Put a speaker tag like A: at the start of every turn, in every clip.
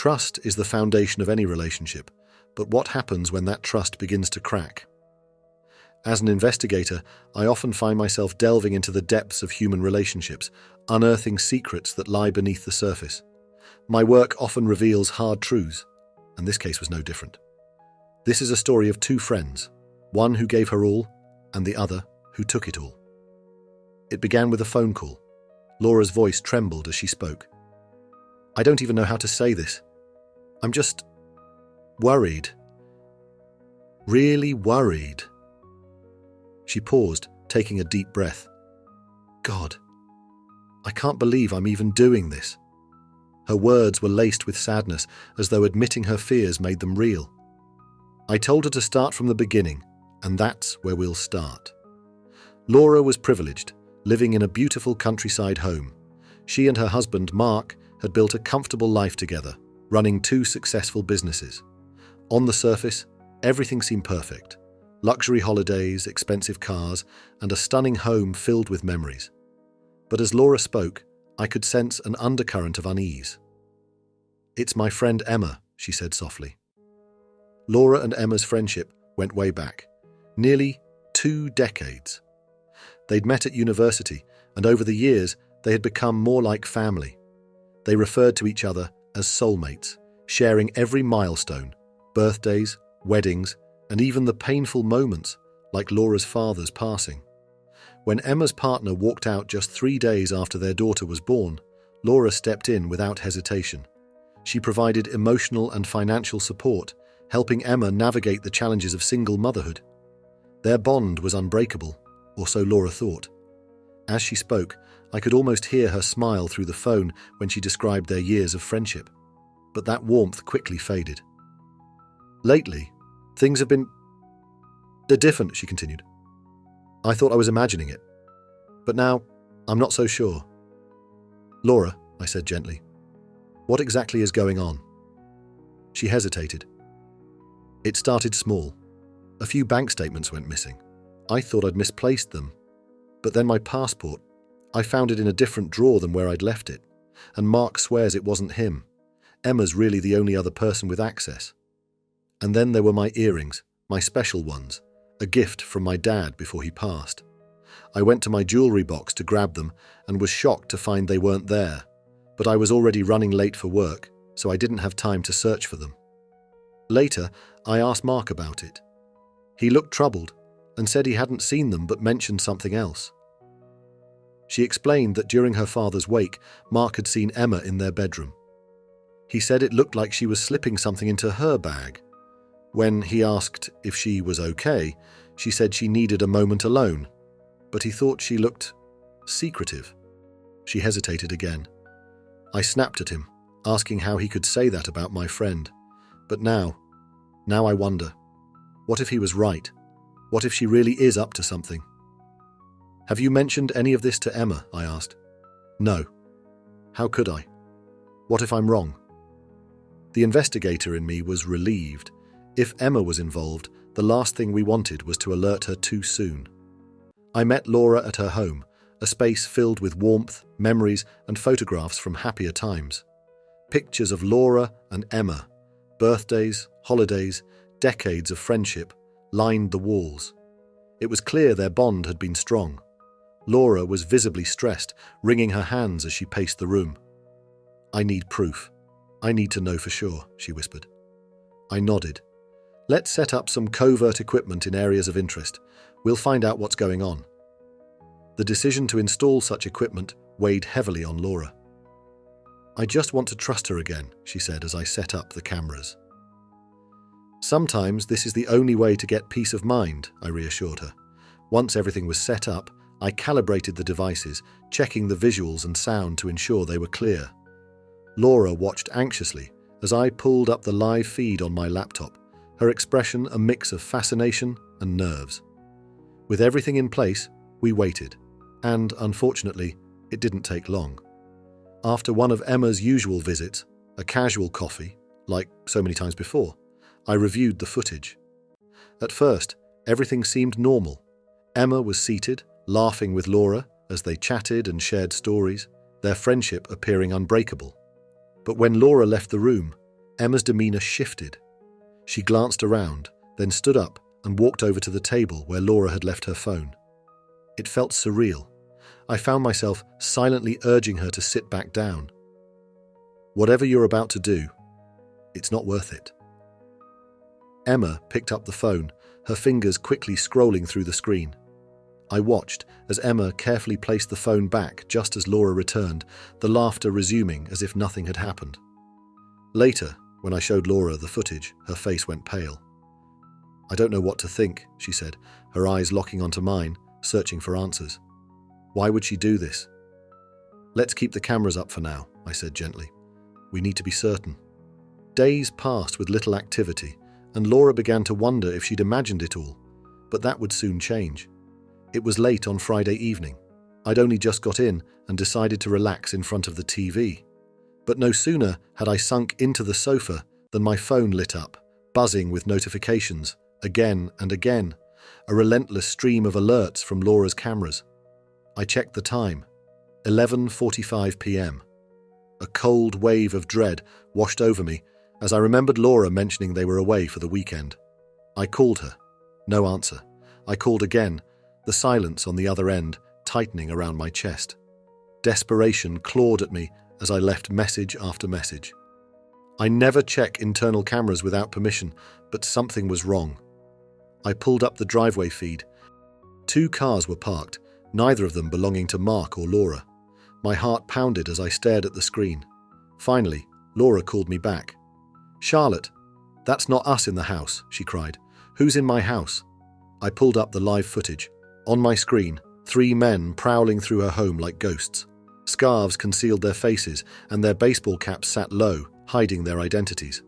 A: Trust is the foundation of any relationship, but what happens when that trust begins to crack? As an investigator, I often find myself delving into the depths of human relationships, unearthing secrets that lie beneath the surface. My work often reveals hard truths, and this case was no different. This is a story of two friends, one who gave her all, and the other who took it all. It began with a phone call. Laura's voice trembled as she spoke. I don't even know how to say this. I'm just worried. Really worried. She paused, taking a deep breath. God, I can't believe I'm even doing this. Her words were laced with sadness, as though admitting her fears made them real. I told her to start from the beginning, and that's where we'll start. Laura was privileged, living in a beautiful countryside home. She and her husband, Mark, had built a comfortable life together, running two successful businesses. On the surface, everything seemed perfect. Luxury holidays, expensive cars, and a stunning home filled with memories. But as Laura spoke, I could sense an undercurrent of unease. It's my friend Emma, she said softly. Laura and Emma's friendship went way back, nearly 2 decades. They'd met at university, and over the years, they had become more like family. They referred to each other as soulmates, sharing every milestone, birthdays, weddings, and even the painful moments, like Laura's father's passing. When Emma's partner walked out just 3 days after their daughter was born, Laura stepped in without hesitation. She provided emotional and financial support, helping Emma navigate the challenges of single motherhood. Their bond was unbreakable, or so Laura thought. As she spoke, I could almost hear her smile through the phone when she described their years of friendship. But that warmth quickly faded. Lately, things have been... They're different, she continued. I thought I was imagining it. But now, I'm not so sure. Laura, I said gently, what exactly is going on? She hesitated. It started small. A few bank statements went missing. I thought I'd misplaced them. But then my passport, I found it in a different drawer than where I'd left it. And Mark swears it wasn't him. Emma's really the only other person with access. And then there were my earrings, my special ones, a gift from my dad before he passed. I went to my jewellery box to grab them and was shocked to find they weren't there. But I was already running late for work, so I didn't have time to search for them. Later, I asked Mark about it. He looked troubled and said he hadn't seen them but mentioned something else. She explained that during her father's wake, Mark had seen Emma in their bedroom. He said it looked like she was slipping something into her bag. When he asked if she was okay, she said she needed a moment alone, but he thought she looked secretive. She hesitated again. I snapped at him, asking how he could say that about my friend. But now I wonder, what if he was right? What if she really is up to something? Have you mentioned any of this to Emma? I asked. No. How could I? What if I'm wrong? The investigator in me was relieved. If Emma was involved, the last thing we wanted was to alert her too soon. I met Laura at her home, a space filled with warmth, memories, and photographs from happier times. Pictures of Laura and Emma, birthdays, holidays, decades of friendship, lined the walls. It was clear their bond had been strong. Laura was visibly stressed, wringing her hands as she paced the room. I need proof. I need to know for sure, she whispered. I nodded. Let's set up some covert equipment in areas of interest. We'll find out what's going on. The decision to install such equipment weighed heavily on Laura. I just want to trust her again, she said as I set up the cameras. Sometimes this is the only way to get peace of mind, I reassured her. Once everything was set up, I calibrated the devices, checking the visuals and sound to ensure they were clear. Laura watched anxiously as I pulled up the live feed on my laptop, her expression a mix of fascination and nerves. With everything in place, we waited, and unfortunately, it didn't take long. After one of Emma's usual visits, a casual coffee, like so many times before, I reviewed the footage. At first, everything seemed normal. Emma was seated, laughing with Laura as they chatted and shared stories, their friendship appearing unbreakable. But when Laura left the room, Emma's demeanour shifted. She glanced around, then stood up and walked over to the table where Laura had left her phone. It felt surreal. I found myself silently urging her to sit back down. Whatever you're about to do, it's not worth it. Emma picked up the phone, her fingers quickly scrolling through the screen. I watched as Emma carefully placed the phone back just as Laura returned, the laughter resuming as if nothing had happened. Later, when I showed Laura the footage, her face went pale. "I don't know what to think," she said, her eyes locking onto mine, searching for answers. "Why would she do this?" "Let's keep the cameras up for now," I said gently. "We need to be certain." Days passed with little activity, and Laura began to wonder if she'd imagined it all, but that would soon change. It was late on Friday evening. I'd only just got in and decided to relax in front of the TV. But no sooner had I sunk into the sofa than my phone lit up, buzzing with notifications, again and again, a relentless stream of alerts from Laura's cameras. I checked the time, 11:45 p.m. A cold wave of dread washed over me as I remembered Laura mentioning they were away for the weekend. I called her. No answer. I called again, the silence on the other end tightening around my chest. Desperation clawed at me as I left message after message. I never check internal cameras without permission, but something was wrong. I pulled up the driveway feed. 2 cars were parked, neither of them belonging to Mark or Laura. My heart pounded as I stared at the screen. Finally, Laura called me back. "Charlotte, that's not us in the house," she cried. "Who's in my house?" I pulled up the live footage. On my screen, 3 men prowling through her home like ghosts. Scarves concealed their faces, and their baseball caps sat low, hiding their identities.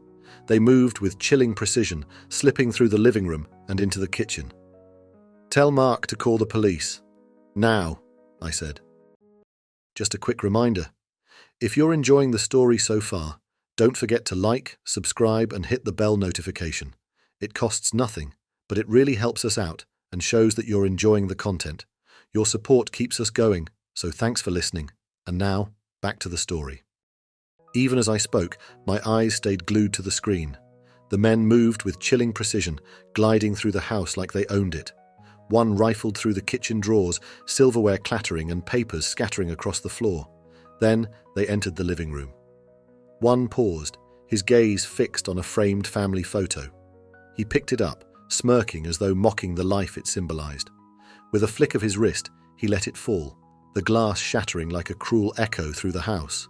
A: They moved with chilling precision, slipping through the living room and into the kitchen. "Tell Mark to call the police. Now," I said. Just a quick reminder. If you're enjoying the story so far, don't forget to like, subscribe, and hit the bell notification. It costs nothing, but it really helps us out and shows that you're enjoying the content. Your support keeps us going, so thanks for listening. And now, back to the story. Even as I spoke, my eyes stayed glued to the screen. The men moved with chilling precision, gliding through the house like they owned it. One rifled through the kitchen drawers, silverware clattering and papers scattering across the floor. Then they entered the living room. One paused, his gaze fixed on a framed family photo. He picked it up, smirking as though mocking the life it symbolized. With a flick of his wrist, he let it fall, the glass shattering like a cruel echo through the house.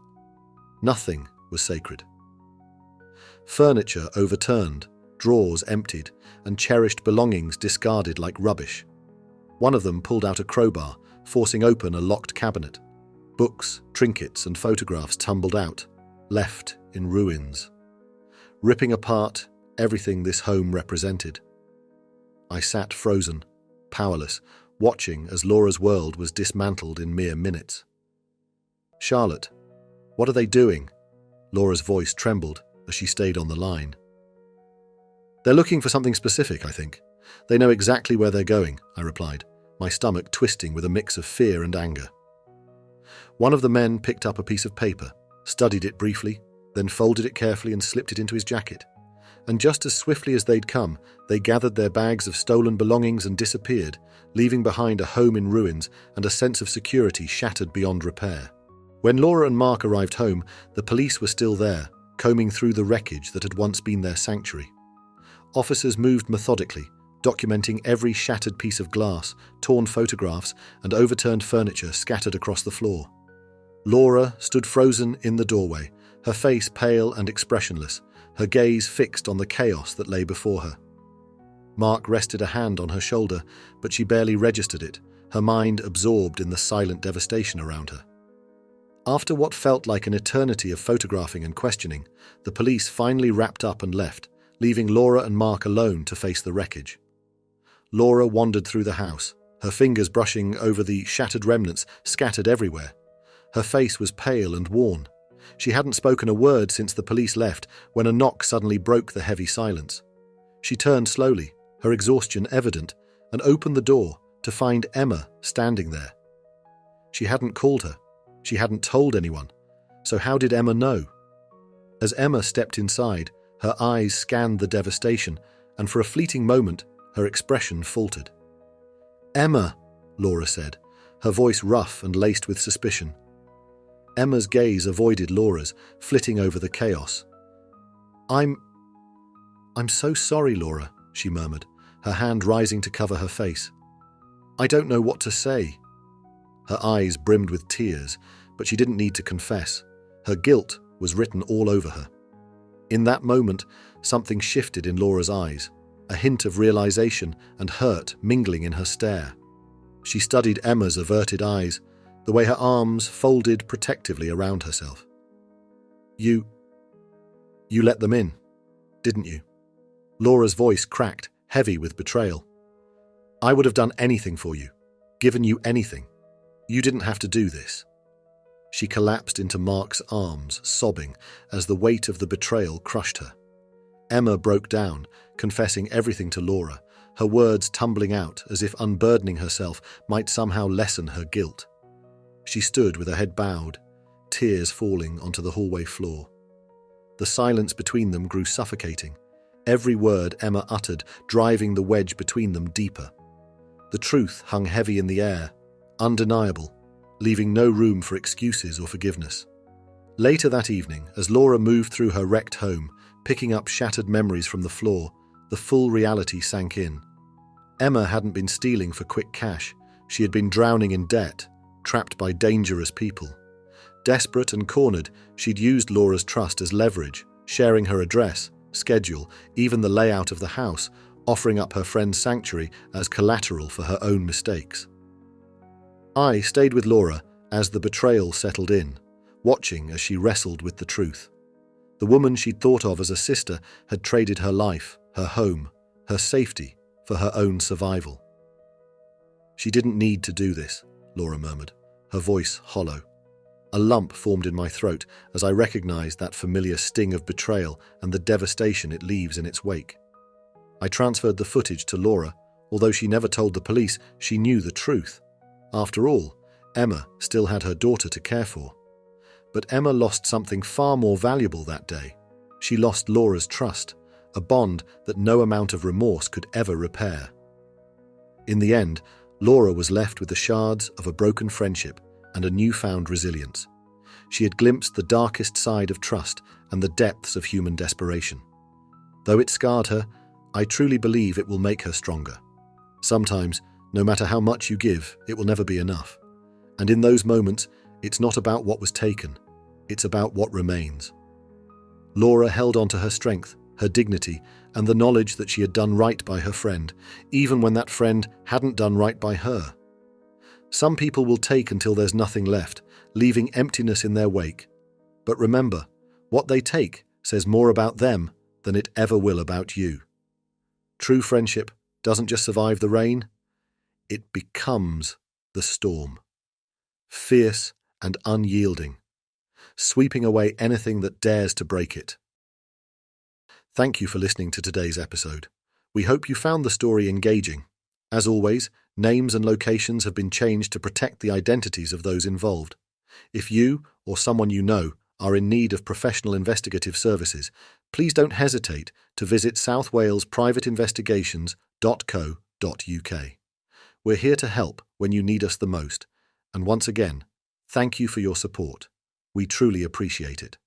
A: Nothing was sacred. Furniture overturned, drawers emptied, and cherished belongings discarded like rubbish. One of them pulled out a crowbar, forcing open a locked cabinet. Books, trinkets, and photographs tumbled out, left in ruins, ripping apart everything this home represented. I sat frozen, powerless, watching as Laura's world was dismantled in mere minutes. "Charlotte, what are they doing?" Laura's voice trembled as she stayed on the line. "They're looking for something specific, I think. They know exactly where they're going," I replied, my stomach twisting with a mix of fear and anger. One of the men picked up a piece of paper, studied it briefly, then folded it carefully and slipped it into his jacket. And just as swiftly as they'd come, they gathered their bags of stolen belongings and disappeared, leaving behind a home in ruins and a sense of security shattered beyond repair. When Laura and Mark arrived home, the police were still there, combing through the wreckage that had once been their sanctuary. Officers moved methodically, documenting every shattered piece of glass, torn photographs, and overturned furniture scattered across the floor. Laura stood frozen in the doorway, her face pale and expressionless, her gaze fixed on the chaos that lay before her. Mark rested a hand on her shoulder, but she barely registered it, her mind absorbed in the silent devastation around her. After what felt like an eternity of photographing and questioning, the police finally wrapped up and left, leaving Laura and Mark alone to face the wreckage. Laura wandered through the house, her fingers brushing over the shattered remnants scattered everywhere. Her face was pale and worn. She hadn't spoken a word since the police left when a knock suddenly broke the heavy silence. She turned slowly, her exhaustion evident, and opened the door to find Emma standing there. She hadn't called her. She hadn't told anyone. So how did Emma know? As Emma stepped inside, her eyes scanned the devastation, and for a fleeting moment, her expression faltered. "Emma," Laura said, her voice rough and laced with suspicion. Emma's gaze avoided Laura's, flitting over the chaos. I'm so sorry, Laura," she murmured, her hand rising to cover her face. "I don't know what to say." Her eyes brimmed with tears, but she didn't need to confess. Her guilt was written all over her. In that moment, something shifted in Laura's eyes, a hint of realization and hurt mingling in her stare. She studied Emma's averted eyes, the way her arms folded protectively around herself. You let them in, didn't you?" Laura's voice cracked, heavy with betrayal. "I would have done anything for you, given you anything. You didn't have to do this." She collapsed into Mark's arms, sobbing, as the weight of the betrayal crushed her. Emma broke down, confessing everything to Laura, her words tumbling out as if unburdening herself might somehow lessen her guilt. She stood with her head bowed, tears falling onto the hallway floor. The silence between them grew suffocating, every word Emma uttered driving the wedge between them deeper. The truth hung heavy in the air, undeniable, leaving no room for excuses or forgiveness. Later that evening, as Laura moved through her wrecked home, picking up shattered memories from the floor, the full reality sank in. Emma hadn't been stealing for quick cash. She had been drowning in debt, trapped by dangerous people. Desperate and cornered, she'd used Laura's trust as leverage, sharing her address, schedule, even the layout of the house, offering up her friend's sanctuary as collateral for her own mistakes. I stayed with Laura as the betrayal settled in, watching as she wrestled with the truth. The woman she'd thought of as a sister had traded her life, her home, her safety for her own survival. "She didn't need to do this," Laura murmured, her voice hollow. A lump formed in my throat as I recognized that familiar sting of betrayal and the devastation it leaves in its wake. I transferred the footage to Laura. Although she never told the police, she knew the truth. After all, Emma still had her daughter to care for. But Emma lost something far more valuable that day. She lost Laura's trust, a bond that no amount of remorse could ever repair. In the end, Laura was left with the shards of a broken friendship and a newfound resilience. She had glimpsed the darkest side of trust and the depths of human desperation. Though it scarred her, I truly believe it will make her stronger. Sometimes, no matter how much you give, it will never be enough. And in those moments, it's not about what was taken, it's about what remains. Laura held on to her strength, her dignity, and the knowledge that she had done right by her friend, even when that friend hadn't done right by her. Some people will take until there's nothing left, leaving emptiness in their wake. But remember, what they take says more about them than it ever will about you. True friendship doesn't just survive the rain, it becomes the storm. Fierce and unyielding, sweeping away anything that dares to break it. Thank you for listening to today's episode. We hope you found the story engaging. As always, names and locations have been changed to protect the identities of those involved. If you or someone you know are in need of professional investigative services, please don't hesitate to visit southwalesprivateinvestigations.co.uk. We're here to help when you need us the most. And once again, thank you for your support. We truly appreciate it.